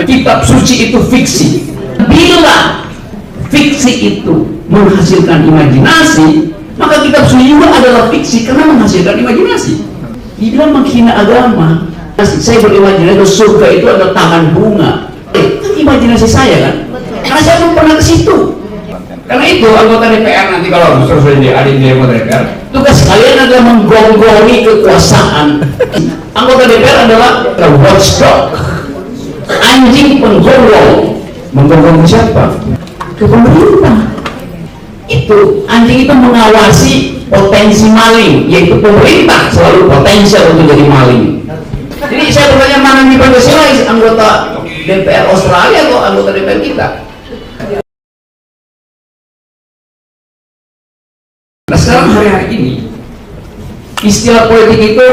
Kitab suci itu fiksi. Bila fiksi itu menghasilkan imajinasi, maka kitab suci juga adalah fiksi karena menghasilkan imajinasi. Dibilang menghina agama. Saya berimajinasi surga itu adalah taman bunga. Itu imajinasi saya kan? Karena saya belum pernah ke situ. Karena itu anggota DPR nanti kalau terus jadi anggota DPR, tugas kalian adalah menggonggongi kekuasaan. Anggota DPR adalah watchdog, anjing penggonggong. Menggonggong siapa? Ke pemerintah. Itu anjing itu mengawasi potensi maling, yaitu pemerintah selalu potensial untuk jadi maling. Jadi saya bertanya, mana yang Pancasila, anggota DPR Australia atau anggota DPR kita? Nah sekarang hari-hari ini istilah politik itu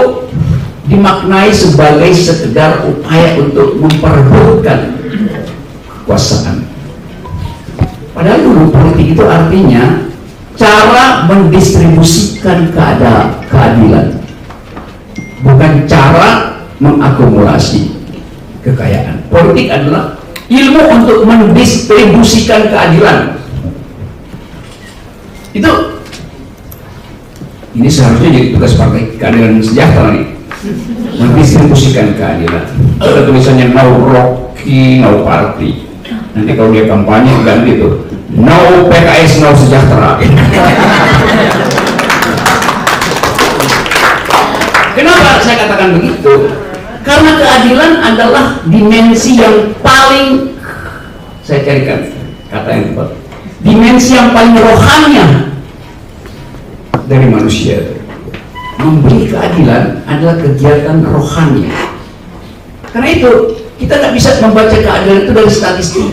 dimaknai sebagai sekedar upaya untuk memperebutkan kekuasaan. Padahal dulu politik itu artinya cara mendistribusikan keadilan, bukan cara mengakumulasi kekayaan. Politik adalah ilmu untuk mendistribusikan keadilan. Ini seharusnya jadi tugas Partai Keadilan Sejahtera nih, mendistribusikan keadilan. Ada tulisannya no Rocky, no party. Nanti kalau dia kampanye ganti itu no PKS, no sejahtera. Kenapa saya katakan begitu? Karena keadilan adalah dimensi yang paling, saya carikan kata yang tepat, dimensi yang paling rohaninya dari manusia. Memberi keadilan adalah kegiatan rohani. Karena itu kita nggak bisa membaca keadilan itu dari statistik.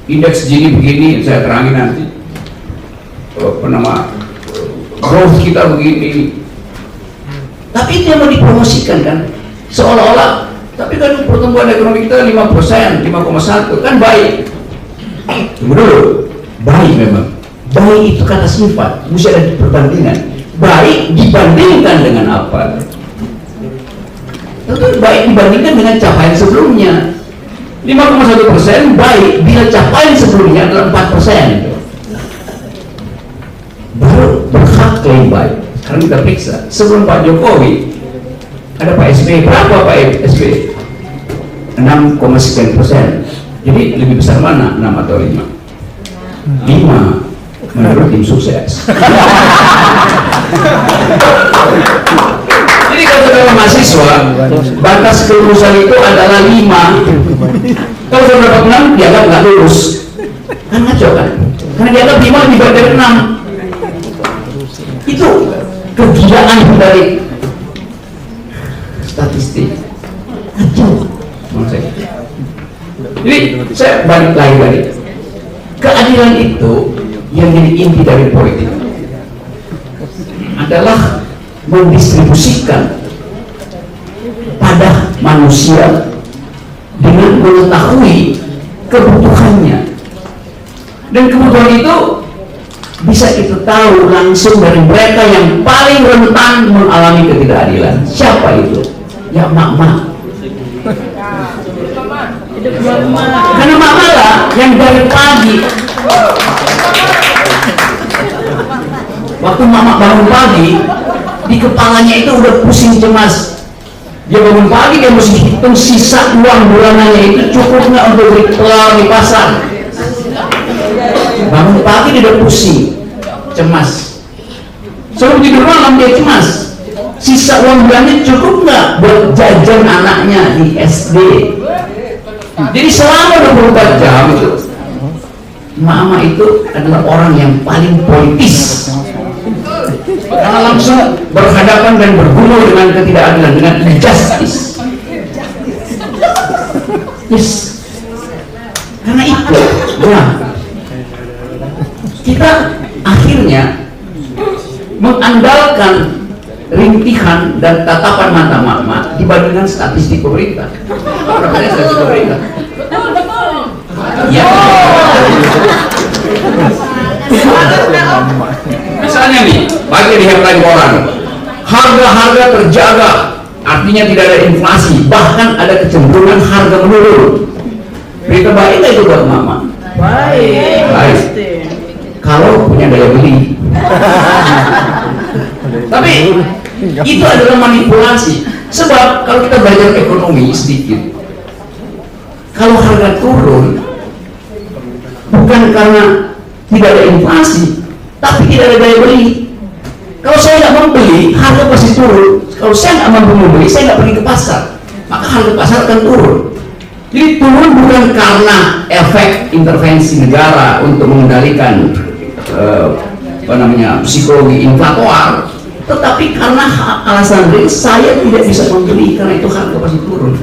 Indeks Gini begini, saya terangin nanti. Growth kita begini. Tapi itu yang mau dipromosikan kan, seolah-olah. Tapi kan pertumbuhan ekonomi kita 5%, 5,1 kan baik. Tunggu dulu, baik memang. Baik itu kata sifat, mesti ada perbandingan. Baik dibandingkan dengan apa? Tentu baik dibandingkan dengan capaian sebelumnya. 5,1% baik bila capaian sebelumnya adalah 4%. Baru berhak klaim baik. Sekarang kita periksa, sebelum Pak Jokowi ada Pak SBY, berapa Pak SBY? 6,sekian%. Jadi lebih besar mana, 6 atau 5? 5 menurut tim sukses. Jadi kalau saudara mahasiswa, batas kelulusan itu adalah 5. Kalau saudara dapat 6, dianggap nggak lulus. Kan ngaco kan? Karena dianggap 5 lebih baik dari 6. Itu kegilaan dari statistik. Ngaco. Jadi saya balik lagi tadi. Keadilan itu yang jadi inti dari politik adalah mendistribusikan pada manusia dengan mengetahui kebutuhannya, dan kebutuhan itu bisa kita tahu langsung dari mereka yang paling rentan mengalami ketidakadilan. Siapa itu? Ya mak-mak. Karena mak-mak lah yang dari pagi, waktu mama bangun pagi, di kepalanya itu udah pusing cemas. Dia bangun pagi, dia mesti hitung sisa uang bulanannya itu cukup nggak untuk beli telur di pasar. Bangun pagi dia udah pusing, cemas. Sebelum tidur malam dia cemas. Sisa uang bulannya cukup nggak buat jajan anaknya di SD. Jadi selama 24 jam itu, mama itu adalah orang yang paling politis. Karena langsung berhadapan dan bergumul dengan ketidakadilan, dengan injustice. Yes. Karena itu, ya, kita akhirnya mengandalkan rintihan dan tatapan mata mama dibandingkan statistik pemerintah. Berapa statistik pemerintah? Ya. Misalnya nih, bagi di headline koran, harga-harga terjaga, artinya tidak ada inflasi, bahkan ada kecenderungan harga menurun. Berita baik itu buat mama. Baik. Kalau punya daya beli. Tapi itu adalah manipulasi. Sebab kalau kita belajar ekonomi sedikit, kalau harga turun bukan karena tidak ada inflasi, tapi tidak ada daya beli. Kalau saya nggak membeli, harga pasti turun. Kalau saya nggak mampu membeli, saya nggak pergi ke pasar, maka harga pasar akan turun. Jadi turun bukan karena efek intervensi negara untuk mengendalikan psikologi inflator, tetapi karena alasan real saya tidak bisa membeli karena itu harga pasti turun.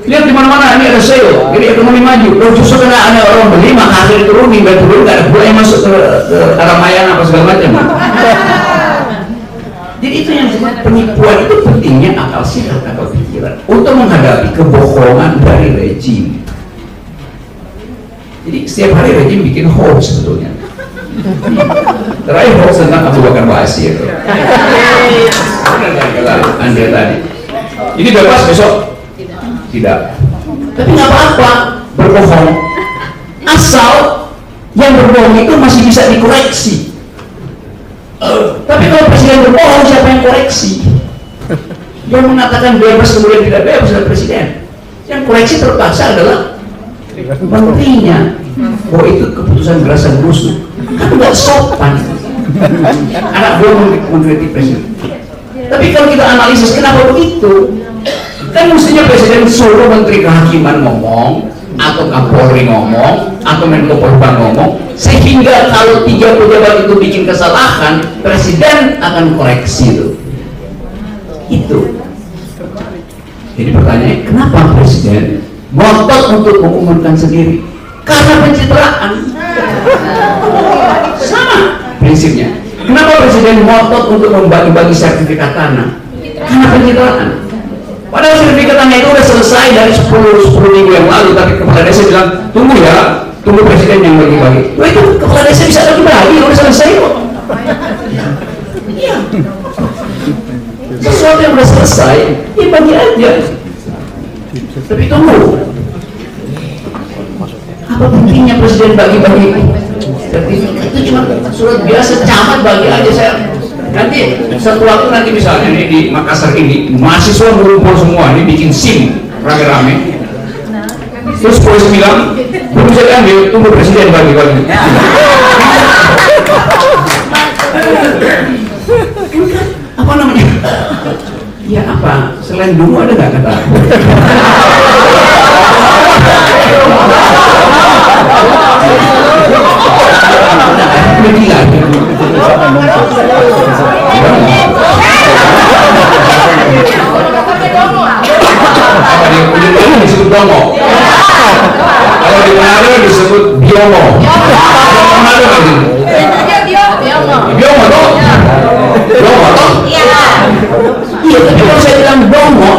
Lihat di mana-mana ini ada sale, jadi ekonomi maju. Kalau justru karena ada orang beli maka harga turunin, nggak turun, nggak ada gula yang masuk ke Ramayana apa segala macam. Jadi itu yang disebut penipuan. Itu pentingnya akal sehat, akal pikiran untuk menghadapi kebohongan dari rejim. Jadi setiap hari rejim bikin hoax sebetulnya. Terakhir hoax tentang Abu Bakar Basir. Anda tadi. Ini bebas besok? Tidak. Tapi nggak apa-apa berbohong. Asal yang berbohong itu masih bisa dikoreksi. Tapi kalau presiden berbohong, siapa yang koreksi? Yang mengatakan bebas kemudian tidak bebas adalah presiden. Yang koreksi terpaksa adalah menterinya. Oh itu keputusan gerasan busuk. Kan nggak sopan. Anak buah mengkritik presiden. Tapi kalau kita analisis kenapa begitu? Kan mestinya presiden suruh menteri kehakiman ngomong, atau Kapolri ngomong, atau Menko Polhukam ngomong, sehingga kalau 3 pejabat itu bikin kesalahan, presiden akan koreksi itu. Itu. Jadi pertanyaannya, kenapa presiden ngotot untuk mengumumkan sendiri? Karena pencitraan. Sama prinsipnya. Kenapa presiden ngotot untuk membagi-bagi sertifikat tanah? Karena pencitraan. Padahal sertifikat tanah itu sudah selesai dari 10 minggu yang lalu, tapi kepala desa bilang, tunggu ya, tunggu presiden yang bagi-bagi. Wah itu kepala desa bisa bagi-bagi, udah selesai kok. Iya. Sesuatu yang sudah selesai, ya bagi aja. Tapi tunggu. Apa pentingnya presiden bagi-bagi sertifikat? Itu cuma surat biasa, camat bagi aja saya. Nanti satu waktu nanti misalnya nih di Makassar ini mahasiswa berumpul semua, ini bikin SIM rame-rame. Terus polisi bilang, belum bisa diambil, tunggu presiden bagi-bagi. Apa namanya? Ya apa? Selain dulu ada nggak kata? Disebut dongo. Kalau di Manado disebut biomo. Manado lagi. Biomo toh? Dongo toh? Iya, tapi kalau saya bilang dongo,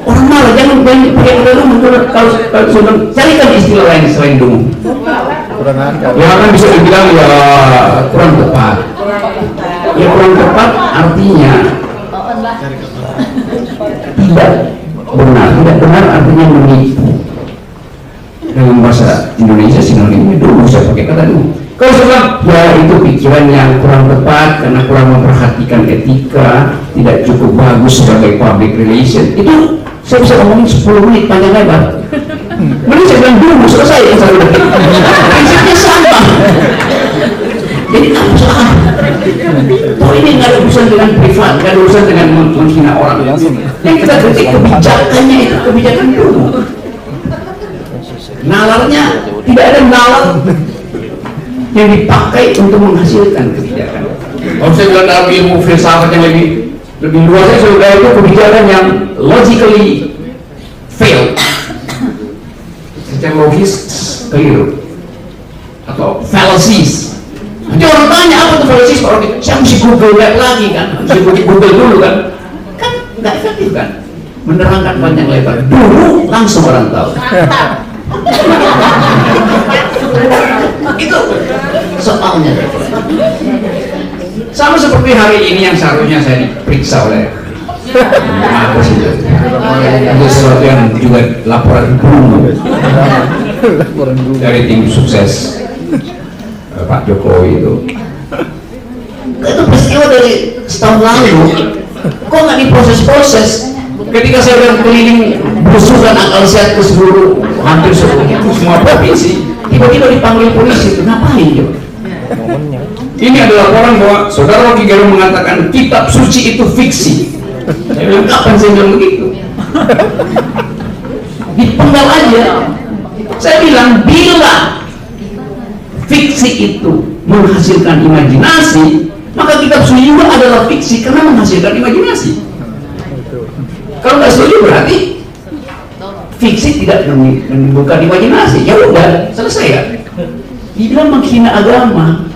orang malah jangan pakai dongo. Kalau sudah carikan istilah lain selain dongo. Ya kan bisa dibilang ya kurang tepat. Ya kurang tepat artinya tidak benar. Tidak benar artinya menipu. Dalam bahasa Indonesia sinonimnya dulu, saya pakai kata dulu. Kalau saya bilang ya itu pikiran yang kurang tepat karena kurang memperhatikan etika, tidak cukup bagus sebagai public relation, itu saya bisa ngomongin 10 menit panjang lebar. Mending saya bilang dulu selesai yang saya udah. Prinsipnya sama. Jadi apa salah? Oh ini nggak ada urusan dengan privat, nggak ada urusan dengan menghina orang. Yang kita kritik kebijakannya itu kebijakan dulu. Nalarnya tidak ada nalar yang dipakai untuk menghasilkan kebijakan. Kalau saya bilang dalam ilmu filsafat yang lebih luasnya sudah itu kebijakan yang logically fail, secara logis keliru atau fallacies. Nanti orang tanya apa itu fallacies, orang saya mesti Google lagi kan, mesti Google dulu kan nggak efektif kan, menerangkan panjang lebar dulu langsung orang tahu. Itu soalnya. Sama seperti hari ini yang seharusnya saya diperiksa oleh Mabes itu. Itu sesuatu yang juga laporan guru dari tim sukses Pak Jokowi itu. Itu peristiwa dari setahun lalu. Kok nggak diproses-proses? Ketika saya udah keliling berusukan akal sehat ke seluruh, hampir semua provinsi, tiba-tiba dipanggil polisi. Ngapain dia? Ini adalah laporan bahwa saudara Rocky Gerung mengatakan kitab suci itu fiksi. Saya bilang, kapan saya bilang begitu? Dipenggal aja. Saya bilang, bila fiksi itu menghasilkan imajinasi, maka kitab suci juga adalah fiksi karena menghasilkan imajinasi. Kalau nggak setuju berarti fiksi tidak menimbulkan imajinasi. Ya udah, selesai ya. Dibilang menghina agama.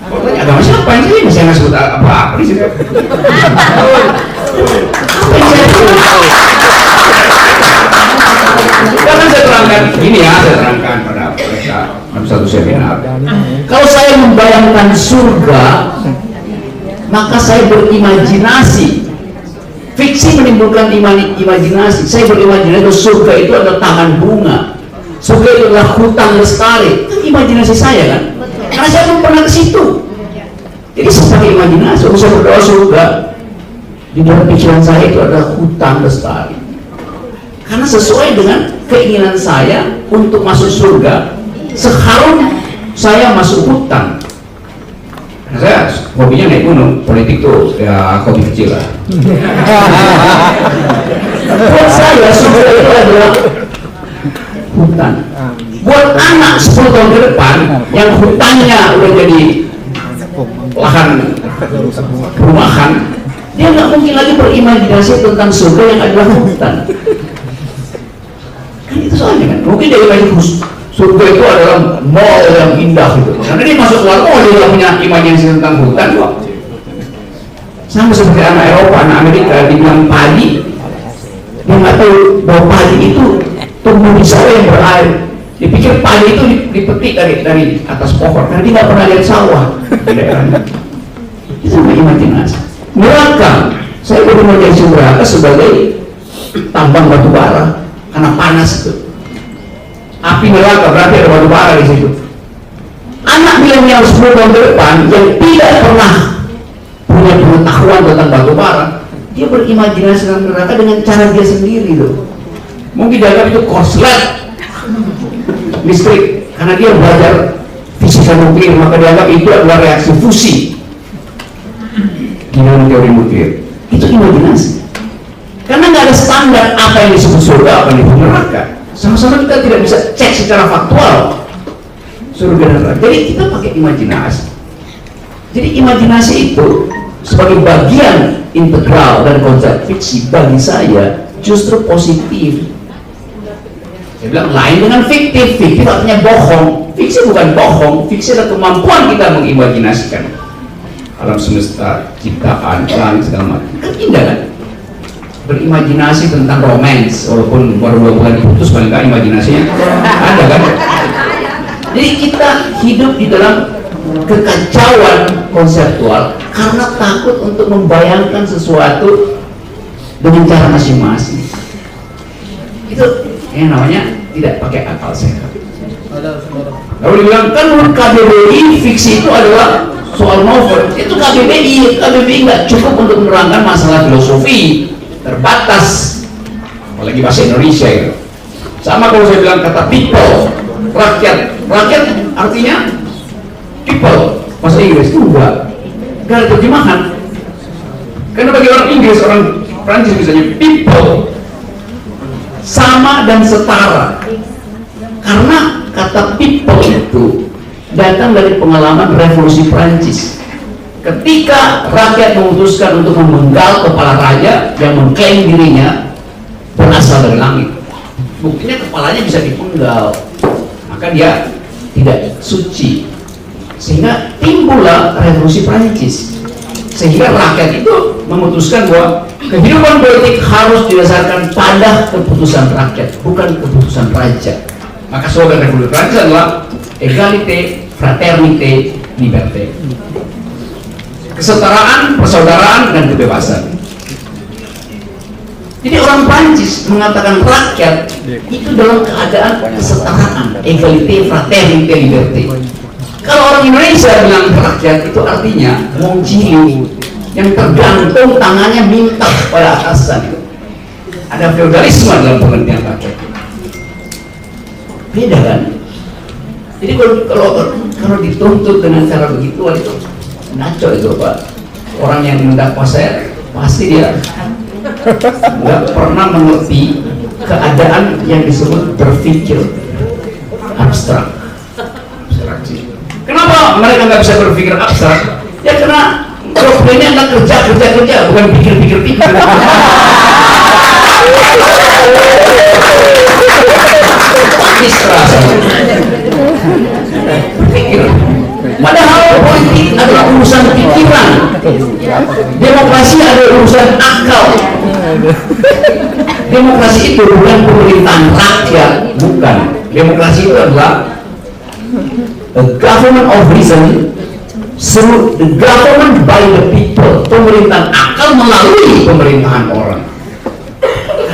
Pokoknya agama siapa yang saya nggak sebut apa-apa di situ. Apa yang saya sebut? Jangan saya terangkan ini ya, saya terangkan pada mereka dalam satu seminar. Kalau saya membayangkan surga, maka saya berimajinasi. Fiksi menimbulkan imajinasi. Saya berimajinasi surga itu adalah taman bunga, surga itu adalah hutan lestari. Kan imajinasi saya kan? Karena saya belum pernah ke situ. Jadi saya pakai imajinasi. Saya berdoa surga, di dalam pikiran saya itu adalah hutan lestari. Karena sesuai dengan keinginan saya untuk masuk surga, seharusnya saya masuk hutan. Nah, saya hobinya naik gunung, politik tuh ya hobi kecil lah. Buat saya surga itu adalah hutan. Buat anak 10 tahun ke depan yang hutannya udah jadi lahan perumahan, dia nggak mungkin lagi berimajinasi tentang surga yang adalah hutan. Kan itu soalnya kan, mungkin dia imajinasi surga itu adalah mall yang indah gitu. Karena dia masuk keluar mall, dia nggak punya imajinasi tentang hutan kok. Sama seperti anak Eropa, anak Amerika, dibilang padi, dia nggak tahu bahwa padi itu tumbuh di sawah yang berair. Dipikir padi itu dipetik dari atas pohon, karena dia nggak pernah lihat sawah di daerahnya. Itu sama imajinasi. Neraka, saya baru menjadi neraka sebagai tambang batu bara karena panas itu. Api neraka berarti ada batu bara di situ. Anak milenial 10 tahun ke depan yang tidak pernah punya pengetahuan tentang batu bara, dia berimajinasi tentang neraka dengan cara dia sendiri loh. Mungkin dianggap itu korslet listrik karena dia belajar fisika nuklir, maka dianggap itu adalah reaksi fusi di dalam teori nuklir. Itu imajinasi. Karena nggak ada standar apa yang disebut surga, apa yang disebut neraka. Sama-sama kita tidak bisa cek secara faktual surga dan neraka. Jadi kita pakai imajinasi. Jadi imajinasi itu sebagai bagian integral dan konsep fiksi bagi saya justru positif. Saya bilang lain dengan fiktif. Fiktif artinya bohong. Fiksi bukan bohong. Fiksi adalah kemampuan kita mengimajinasikan alam semesta, ciptaan, langit segala macam. Kan indah kan? Berimajinasi tentang romance, walaupun baru 2 bulan diputus, paling nggak imajinasinya ada kan? Jadi kita hidup di dalam kekacauan konseptual karena takut untuk membayangkan sesuatu dengan cara masing-masing. Itu yang namanya tidak pakai akal sehat. Lalu dibilang kan menurut KBBI fiksi itu adalah soal novel. Itu KBBI nggak cukup untuk menerangkan masalah filosofi, terbatas, apalagi bahasa Indonesia itu. Sama kalau saya bilang kata people, rakyat artinya people, bahasa Inggris itu enggak ada terjemahan. Karena bagi orang Inggris, orang Prancis misalnya people sama dan setara. Karena kata people itu datang dari pengalaman revolusi Prancis. Ketika rakyat memutuskan untuk memenggal kepala raja yang mengklaim dirinya berasal dari langit, buktinya kepalanya bisa dipenggal, maka dia tidak suci, sehingga timbullah revolusi Prancis. Sehingga rakyat itu memutuskan bahwa kehidupan politik harus didasarkan pada keputusan rakyat, bukan keputusan raja. Maka slogan revolusi Prancis adalah egalite, fraternite, liberté. kesetaraan, persaudaraan, dan kebebasan. Jadi orang Prancis mengatakan rakyat itu dalam keadaan kesetaraan, egalite, fraternite, liberté. Kalau orang Indonesia bilang rakyat itu artinya wong cilik yang tergantung tangannya minta pada atasan. Ada feodalisme dalam pengertian rakyat. Beda kan? Jadi kalau dituntut dengan cara begitu itu ngaco itu Pak. Orang yang mendakwa saya pasti dia nggak pernah mengerti keadaan yang disebut berpikir abstrak. Kenapa mereka nggak bisa berpikir abstrak? Ya karena problemnya adalah kerja, bukan pikir. Pikir. Padahal politik adalah urusan pikiran, demokrasi adalah urusan akal. Demokrasi itu bukan pemerintahan rakyat, bukan. Demokrasi itu adalah a government of reason through the government by the people. Pemerintahan akal melalui pemerintahan orang.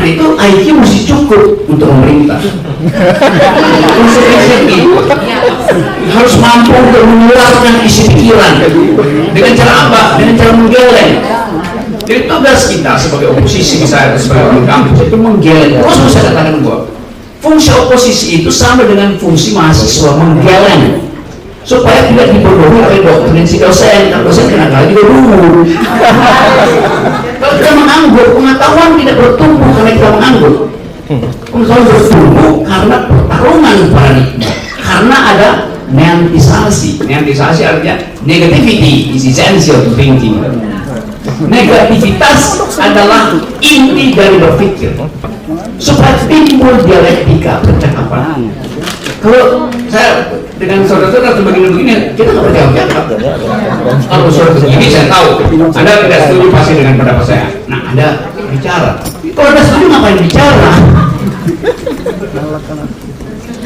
Nah itu IQ mesti cukup untuk memerintah. Konsekuensinya itu harus mampu untuk mengeluarkan isi pikiran. Dengan cara apa? Dengan cara menggeleng. Jadi tugas kita sebagai oposisi misalnya sebagai orang kampus itu menggeleng. Terus saya katakan gua, fungsi oposisi itu sama dengan fungsi mahasiswa, menggeleng supaya tidak dibodohi oleh doktrin si dosen. Kalau dosen kena lagi dulu. Kalau kita menganggur, pengetahuan tidak bertumbuh karena kita menganggur. Pengetahuan bertumbuh karena pertarungan paradigma, karena ada neantisasi. Neantisasi artinya negativity is essential to thinking. Negativitas adalah inti dari berpikir supaya timbul dialektika percakapan. Kalau saya dengan saudara-saudara begini-begini, kita nggak berjawab. Kalau saudara begini, saya tahu Anda tidak setuju pasti dengan pendapat saya. Nah, Anda bicara. Kalau Anda setuju, ngapain bicara?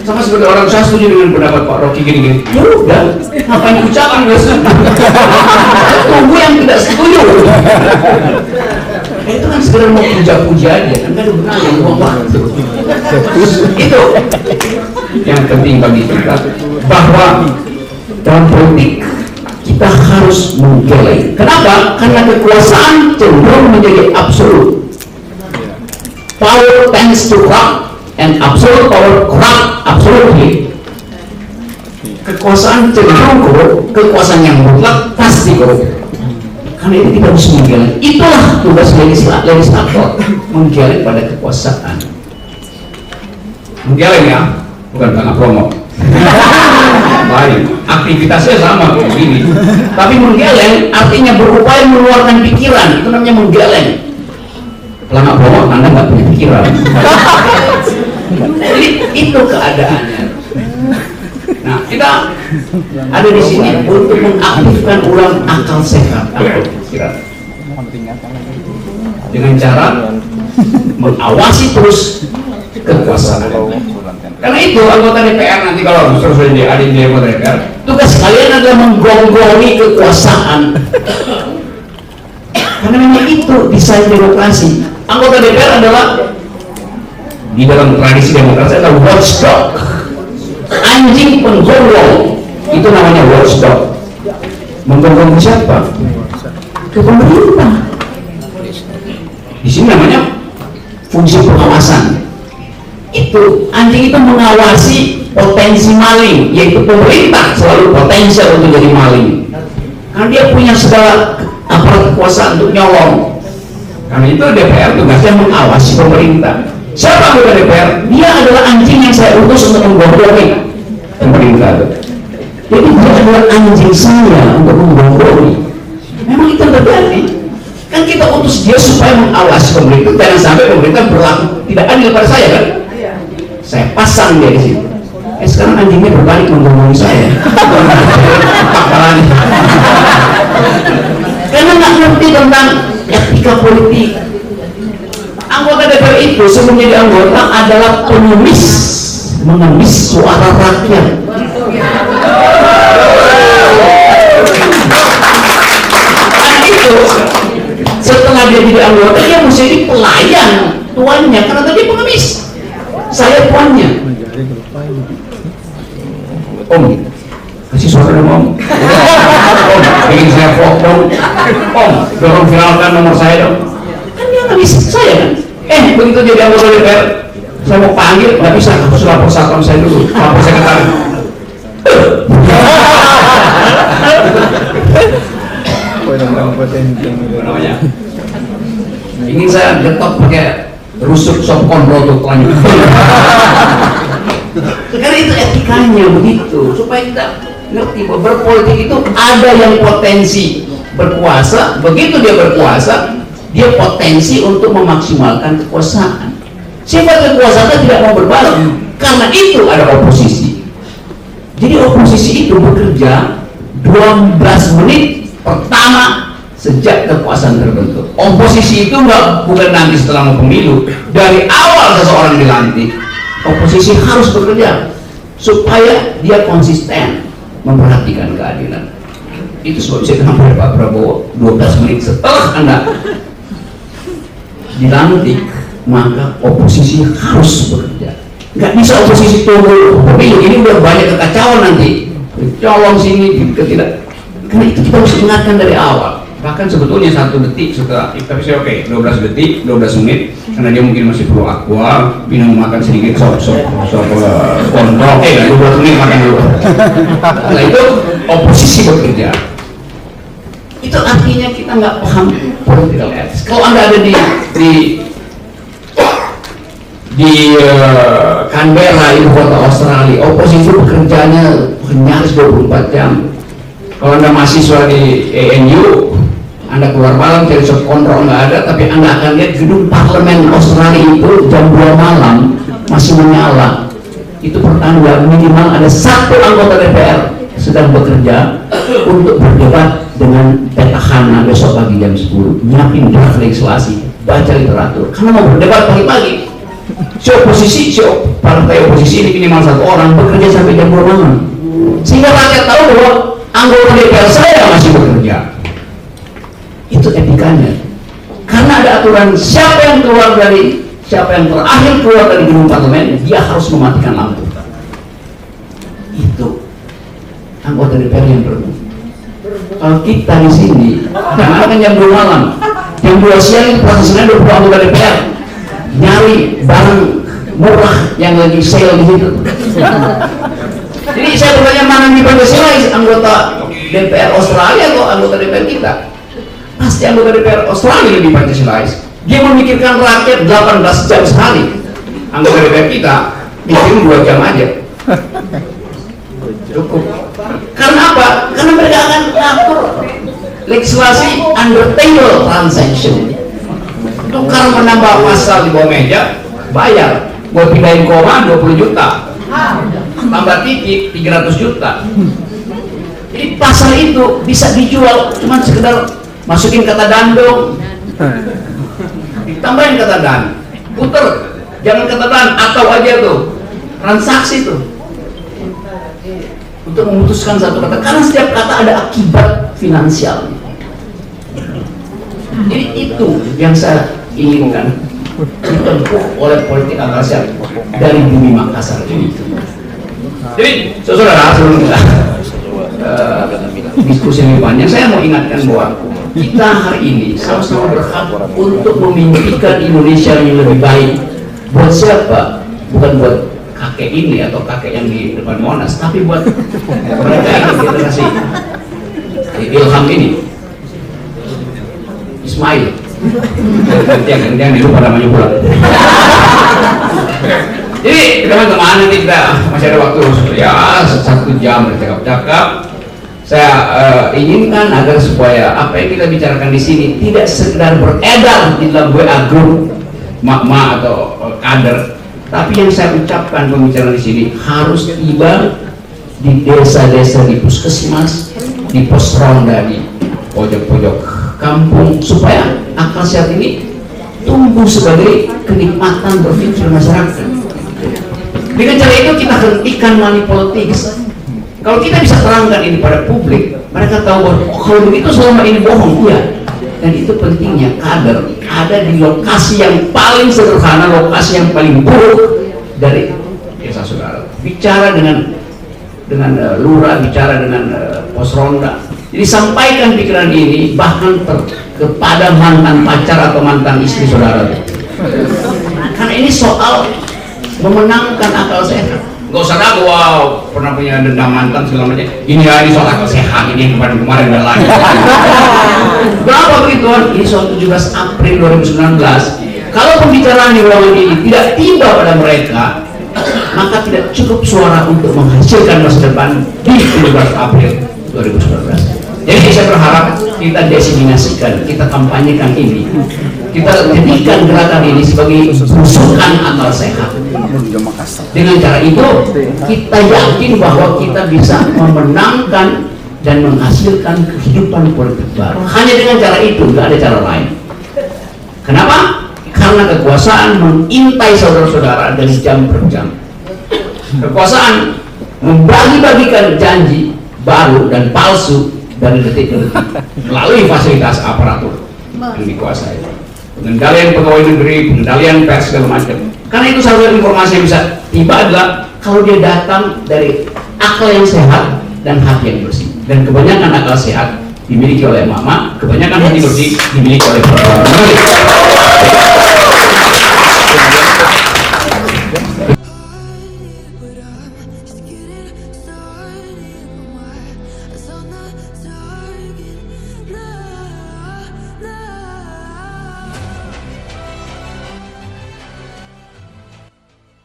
Sama seperti orang saya setuju dengan pendapat Pak Rocky gini-gini. Ya udah, ngapain ucapan guys? Tunggu yang tidak setuju. Itu kan sekedar mau puja-puja aja, kan ada benar yang buang waktu. Itu yang penting bagi kita, bahwa dalam politik kita harus menggeleng. Kenapa? Karena kekuasaan cenderung menjadi absolut. Power tends to corrupt, and absolute power corrupt absolutely. Kekuasaan cenderung korup, kekuasaan yang mutlak pasti korup. Karena itu kita harus menggeleng. Itulah tugas legislator, menggeleng pada kekuasaan. Menggeleng ya, bukan karena promo. Baik, aktivitasnya sama kayak gini. Tapi menggeleng artinya berupaya mengeluarkan pikiran, itu namanya menggeleng. Kalau nggak promo, Anda nggak punya pikiran. Jadi itu keadaannya. Nah, kita ada di sini untuk mengaktifkan ulang akal sehat, akal pikiran, dengan cara mengawasi terus kekuasaan. Karena itu anggota DPR nanti kalau sudah ada di anggota DPR, tugas kalian adalah menggonggoli kekuasaan. Karena memang itu desain demokrasi. Anggota DPR adalah di dalam tradisi demokrasi adalah watchdog, anjing penggonggol. Itu namanya watchdog. Menggonggol ke siapa? Ke pemerintah. Di sini namanya fungsi pengawasan. Itu anjing itu mengawasi potensi maling, yaitu pemerintah selalu potensial untuk jadi maling. Karena dia punya segala aparat kekuasaan untuk nyolong. Karena itu DPR tugasnya mengawasi pemerintah. Siapa anggota DPR? Dia adalah anjing yang saya utus untuk menggonggoli pemerintah. Jadi dia adalah anjing saya untuk menggonggoli. Memang itu terjadi. Kan kita utus dia supaya mengawasi pemerintah, jangan sampai pemerintah berlaku tidak adil pada saya kan? Saya pasang dia di sini. Sekarang anjingnya berbalik menggonggoli saya. Karena nggak ngerti tentang etika politik. Anggota DPR itu sebelum jadi anggota adalah pengemis, mengemis suara rakyat. Setelah dia jadi anggota, dia mesti jadi pelayan tuannya, karena tadi pengemis. Saya tuannya. Om, kasih suara dong om. Om, ingin saya vlog dong. Om, dorong viralkan nomor saya dong. Kan dia nggak bisa saya kan. Begitu jadi anggota DPR, saya mau panggil, nggak bisa. Hapus lapor satpam saya dulu. Lapor sekretaris. Namanya. Ingin saya getok pakai rusuk sop kontrol tuh lanjut. Karena itu etikanya begitu, supaya kita ngerti bahwa berpolitik itu ada yang potensi berkuasa. Begitu dia berkuasa, dia potensi untuk memaksimalkan kekuasaan. Sifat kekuasaan tidak mau berbaloi, karena itu ada oposisi. Jadi oposisi itu bekerja 12 menit pertama sejak kekuasaan terbentuk. Oposisi itu bukan nanti setelah mau pemilu. Dari awal seseorang dilantik, oposisi harus bekerja supaya dia konsisten memperhatikan keadilan. Itu sebab saya kenapa Pak Prabowo 12 menit setelah Anda dilantik, maka oposisi harus bekerja. Nggak bisa oposisi tunggu pemilu, ini udah banyak kekacauan nanti, colong sini, tidak. Karena itu kita harus ingatkan dari awal. Bahkan sebetulnya 1 detik setelah, tapi saya oke, 12 detik, 12 menit, karena dia mungkin masih perlu aqua, minum makan sedikit, sop kontrol, 12 menit makan dulu. Nah itu oposisi bekerja. Itu artinya kita nggak paham political ethics. Kalau Anda ada di Canberra, ibu kota Australia, oposisi bekerjanya nyaris 24 jam. Kalau Anda mahasiswa di ANU, Anda keluar malam cari sop kontrol nggak ada, tapi Anda akan lihat gedung parlemen Australia itu jam 2 malam masih menyala. Itu pertanda minimal ada 1 anggota DPR sedang bekerja untuk berdebat dengan petahana besok pagi jam 10, nyiapin draft legislasi, baca literatur, karena mau berdebat pagi-pagi. Si partai oposisi ini minimal 1 orang bekerja sampai jam 2 malam, sehingga rakyat tahu bahwa anggota DPR saya masih bekerja. Itu etikanya. Karena ada aturan siapa yang terakhir keluar dari gedung parlemen, dia harus mematikan lampu. Itu anggota DPR yang perlu. Kalau kita di sini, jangan kan jam 2 malam, jam 2 siang prosesnya 20 anggota DPR nyari barang murah yang lagi sale di situ. Jadi saya bertanya, mana di Pancasila anggota DPR Australia atau anggota DPR kita? Pasti anggota DPR Australia lebih Pancasilais. Dia memikirkan rakyat 18 jam sekali. Anggota DPR kita bikin 2 jam aja. Cukup. Karena apa? Karena mereka akan mengatur legislasi under table transaction. Tukar menambah pasal di bawah meja, bayar. Buat pindahin koma 20 juta. Tambah titik 300 juta. Jadi pasal itu bisa dijual cuma sekedar masukin kata dan dong, ditambahin kata dan, puter, jangan kata dan, atau aja tuh transaksi tuh untuk memutuskan satu kata, karena setiap kata ada akibat finansial. Jadi itu yang saya inginkan ditempuh oleh politik akal sehat dari bumi Makassar ini. Jadi saudara, sebelum kita diskusi lebih panjang, saya mau ingatkan bahwa kita hari ini sama-sama berhak untuk memimpikan Indonesia yang lebih baik. Buat siapa? Bukan buat kakek ini atau kakek yang di depan Monas, tapi buat mereka yang kita kasih ilham ini. Ismail, yang di lupa namanya pula. Jadi teman-teman, nanti kita masih ada waktu ya 1 jam bercakap-cakap. Saya inginkan agar supaya apa yang kita bicarakan di sini tidak sekedar beredar di dalam WA group mak-mak atau kader, tapi yang saya ucapkan pembicaraan di sini harus tiba di desa-desa, di puskesmas, di pos ronda, di pojok-pojok kampung, supaya akal sehat ini tumbuh sebagai kenikmatan berpikir masyarakat. Dengan cara itu kita hentikan money politics. Kalau kita bisa terangkan ini pada publik, mereka tahu bahwa kalau begitu selama ini bohong. Iya, Dan itu pentingnya kader ada di lokasi yang paling sederhana, lokasi yang paling buruk dari desa saudara. Bicara dengan lurah, bicara dengan pos ronda. Jadi sampaikan pikiran ini bahkan kepada mantan pacar atau mantan istri saudara. Karena ini soal memenangkan akal sehat. Gak usah ragu, wow, pernah punya dendam mantan segala macam. Ini soal akal sehat, ini kemarin udah lagi. Berapa begituan? Ini soal 17 April 2019. Kalau pembicaraan di ruangan ini tidak tiba pada mereka, maka tidak cukup suara untuk menghasilkan masa depan di 17 April 2019. Jadi saya berharap kita diseminasikan, kita kampanyekan ini, kita jadikan gerakan ini sebagai busukan akal sehat. Dengan cara itu kita yakin bahwa kita bisa memenangkan dan menghasilkan kehidupan politik baru. Hanya dengan cara itu, nggak ada cara lain. Kenapa? Karena kekuasaan mengintai saudara-saudara dari jam per jam. Kekuasaan membagi-bagikan janji baru dan palsu dari detik ke detik melalui fasilitas aparatur yang dikuasai, pengendalian pegawai negeri, pengendalian pers segala macam. Karena itu salah satu informasi yang bisa tiba adalah kalau dia datang dari akal yang sehat dan hati yang bersih. Dan kebanyakan akal sehat dimiliki oleh mama, kebanyakan hati bersih dimiliki oleh